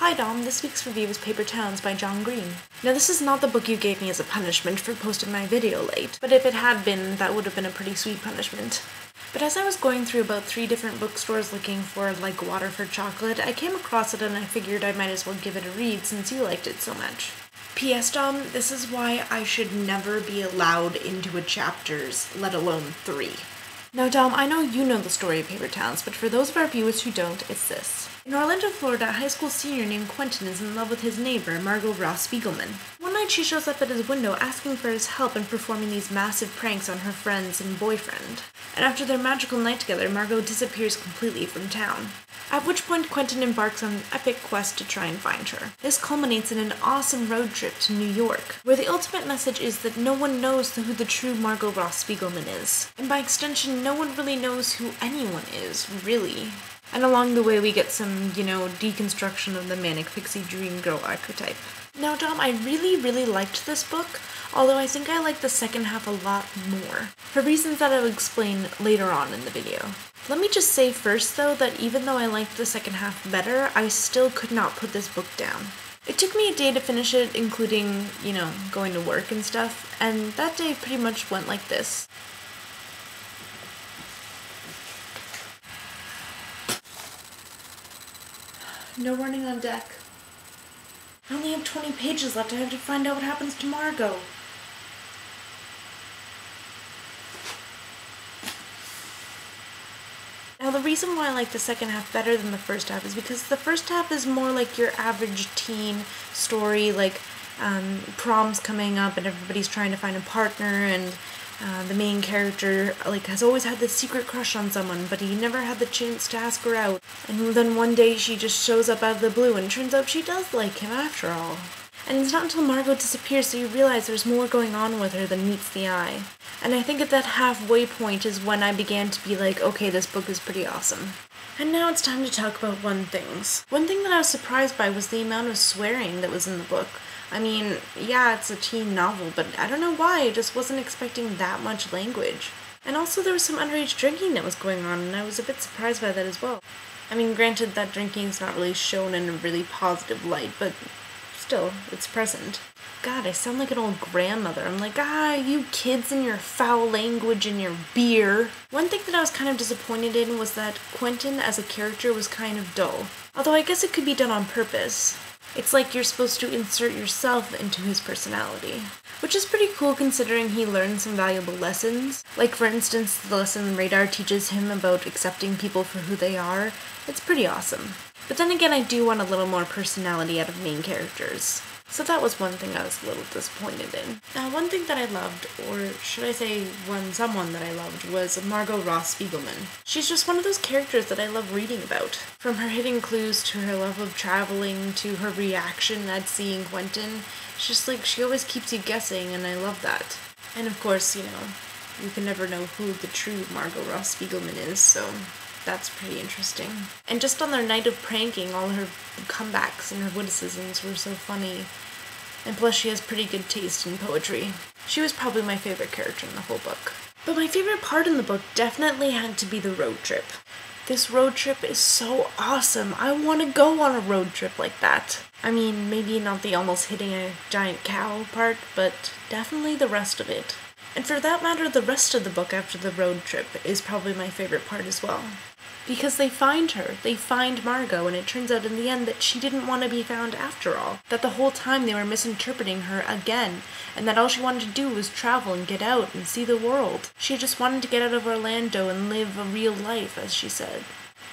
Hi Dom, this week's review is Paper Towns by John Green. Now this is not the book you gave me as a punishment for posting my video late, but if it had been, that would have been a pretty sweet punishment. But as I was going through about 3 different bookstores looking for, like, water for chocolate, I came across it and I figured I might as well give it a read since you liked it so much. P.S. Dom, this is why I should never be allowed into a chapters, let alone 3. Now Dom, I know you know the story of Paper Towns, but for those of our viewers who don't, it's this. In Orlando, Florida, a high school senior named Quentin is in love with his neighbor, Margot Ross Spiegelman. One night she shows up at his window asking for his help in performing these massive pranks on her friends and boyfriend. And after their magical night together, Margot disappears completely from town. At which point Quentin embarks on an epic quest to try and find her. This culminates in an awesome road trip to New York, where the ultimate message is that no one knows who the true Margot Ross Spiegelman is. And by extension, no one really knows who anyone is, really. And along the way we get some, deconstruction of the manic pixie dream girl archetype. Now Dom, I really liked this book, although I think I like the second half a lot more, for reasons that I'll explain later on in the video. Let me just say first though that even though I liked the second half better, I still could not put this book down. It took me a day to finish it, including, going to work and stuff, and that day pretty much went like this. No running on deck. I only have 20 pages left. I have to find out what happens to Margot. Now the reason why I like the second half better than the first half is because the first half is more like your average teen story, like prom's coming up and everybody's trying to find a partner, and the main character has always had this secret crush on someone, but he never had the chance to ask her out. And then one day she just shows up out of the blue and turns out she does like him after all. And it's not until Margot disappears so you realize there's more going on with her than meets the eye. And I think at that halfway point is when I began to be like, okay, this book is pretty awesome. And now it's time to talk about things. One thing that I was surprised by was the amount of swearing that was in the book. I mean, yeah, it's a teen novel, but I don't know why, I just wasn't expecting that much language. And also there was some underage drinking that was going on, and I was a bit surprised by that as well. I mean, granted that drinking is not really shown in a really positive light, but still, it's present. God, I sound like an old grandmother. I'm like, you kids and your foul language and your beer. One thing that I was kind of disappointed in was that Quentin as a character was kind of dull. Although I guess it could be done on purpose. It's like you're supposed to insert yourself into his personality. Which is pretty cool considering he learns some valuable lessons. Like for instance, the lesson Radar teaches him about accepting people for who they are. It's pretty awesome. But then again, I do want a little more personality out of main characters. So that was one thing I was a little disappointed in. Now, one thing that I loved, or should I say someone that I loved, was Margot Ross Spiegelman. She's just one of those characters that I love reading about. From her hidden clues to her love of traveling to her reaction at seeing Quentin, it's just like she always keeps you guessing, and I love that. And of course, you can never know who the true Margot Ross Spiegelman is, so that's pretty interesting. And just on their night of pranking, all her comebacks and her witticisms were so funny. And plus she has pretty good taste in poetry. She was probably my favorite character in the whole book. But my favorite part in the book definitely had to be the road trip. This road trip is so awesome. I want to go on a road trip like that. I mean, maybe not the almost hitting a giant cow part, but definitely the rest of it. And for that matter, the rest of the book after the road trip is probably my favorite part as well. Because they find her, they find Margot, and it turns out in the end that she didn't want to be found after all. That the whole time they were misinterpreting her again, and that all she wanted to do was travel and get out and see the world. She just wanted to get out of Orlando and live a real life, as she said.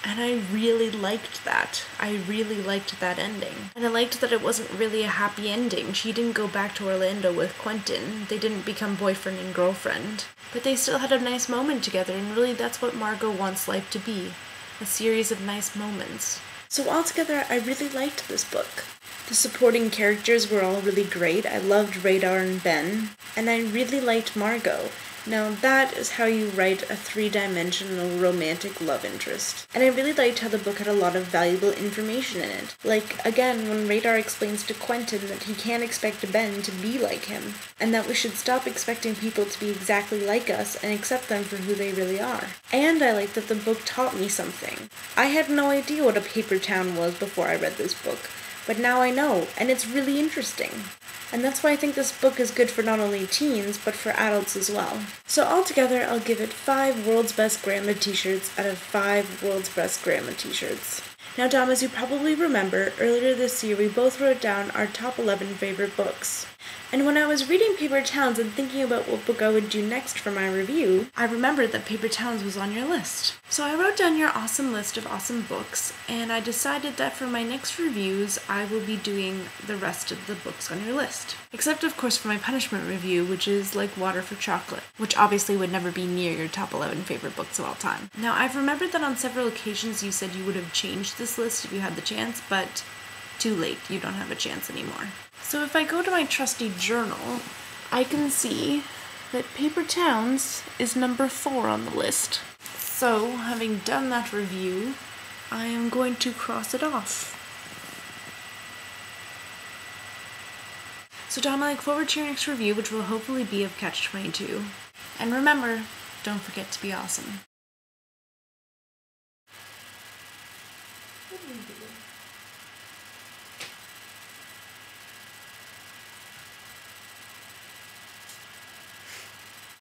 And I really liked that. I really liked that ending. And I liked that it wasn't really a happy ending. She didn't go back to Orlando with Quentin. They didn't become boyfriend and girlfriend. But they still had a nice moment together, and really that's what Margot wants life to be. A series of nice moments. So altogether, I really liked this book. The supporting characters were all really great. I loved Radar and Ben. And I really liked Margot. Now that is how you write a 3-dimensional romantic love interest. And I really liked how the book had a lot of valuable information in it. Like, again, when Radar explains to Quentin that he can't expect Ben to be like him, and that we should stop expecting people to be exactly like us and accept them for who they really are. And I liked that the book taught me something. I had no idea what a paper town was before I read this book. but now I know, and it's really interesting. And that's why I think this book is good for not only teens, but for adults as well. So altogether, I'll give it 5 World's Best Grandma t-shirts out of 5 World's Best Grandma t-shirts. Now, Dom, as you probably remember, earlier this year we both wrote down our top 11 favorite books. And when I was reading Paper Towns and thinking about what book I would do next for my review, I remembered that Paper Towns was on your list. So I wrote down your awesome list of awesome books, and I decided that for my next reviews, I will be doing the rest of the books on your list. Except, of course, for my punishment review, which is Like Water for Chocolate, which obviously would never be near your top 11 favorite books of all time. Now, I've remembered that on several occasions you said you would have changed this list if you had the chance, but too late, you don't have a chance anymore. So if I go to my trusty journal, I can see that Paper Towns is number 4 on the list. So, having done that review, I am going to cross it off. So Dom, I look forward to your next review, which will hopefully be of Catch-22. And remember, don't forget to be awesome. What are you doing?